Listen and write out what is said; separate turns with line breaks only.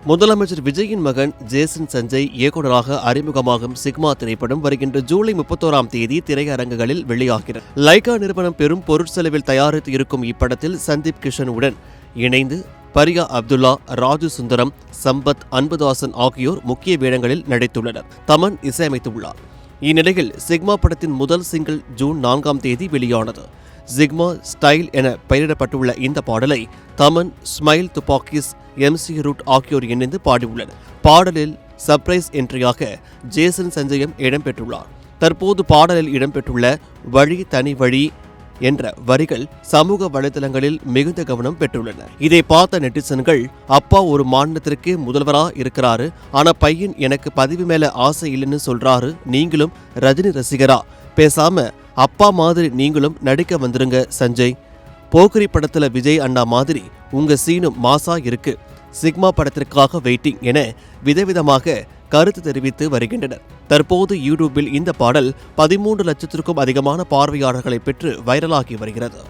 முதலமைச்சர் விஜயின் மகன் ஜேசன் சஞ்சய் இயக்குநராக அறிமுகமாகும் சிக்மா திரைப்படம் வருகின்ற ஜூலை 31ஆம் தேதி திரையரங்குகளில் வெளியாகிறது. லைகா நிறுவனம் பெரும் பொருட்செலவில் தயாரித்து இருக்கும் இப்படத்தில் சந்தீப் கிஷனுடன் இணைந்து பரியா அப்துல்லா, ராஜு சுந்தரம், சம்பத், அன்புதாசன் ஆகியோர் முக்கிய வேடங்களில் நடித்துள்ளனர். தமன் இசையமைத்துள்ளார். இந்நிலையில் சிக்மா படத்தின் முதல் சிங்கிள் ஜூன் 4ஆம் தேதி வெளியானது. சிக்மா ஸ்டைல் என பெயரிடப்பட்டுள்ள இந்த பாடலை தமன், ஸ்மைல் துப்பாக்கிஸ், MC ரூட் ஆகியோர் இணைந்து பாடியுள்ளனர். பாடலில் சர்ப்ரைஸ் என்ட்ரியாக ஜேசன் சஞ்சயம் இடம்பெற்றுள்ளார். தற்போது பாடலில் இடம்பெற்றுள்ள வழி தனி வழி என்ற வரிகள் சமூக வலைதளங்களில் மிகுந்த கவனம் பெற்றுள்ளன. இதை பார்த்த நெட்டிசன்கள், அப்பா ஒரு மாநிலத்திற்கு முதல்வரா இருக்கிறாரு, ஆனா பையன் எனக்கு பதவி மேல ஆசை இல்லைன்னு சொல்றாரு, நீங்களும் ரஜினி ரசிகரா, பேசாம அப்பா மாதிரி நீங்களும் நடிக்க வந்துருங்க சஞ்சய், போக்கிரி படத்துல விஜய் அண்ணா மாதிரி உங்க சீனும் மாசா இருக்கு, சிக்மா படத்திற்காக வெயிட்டிங் என விதவிதமாக கருத்து தெரிவித்து வருகின்றனர். தற்போது யூடியூபில் இந்த பாடல் 13 லட்சத்திற்கும் அதிகமான பார்வையாளர்களை பெற்று வைரலாகி வருகிறது.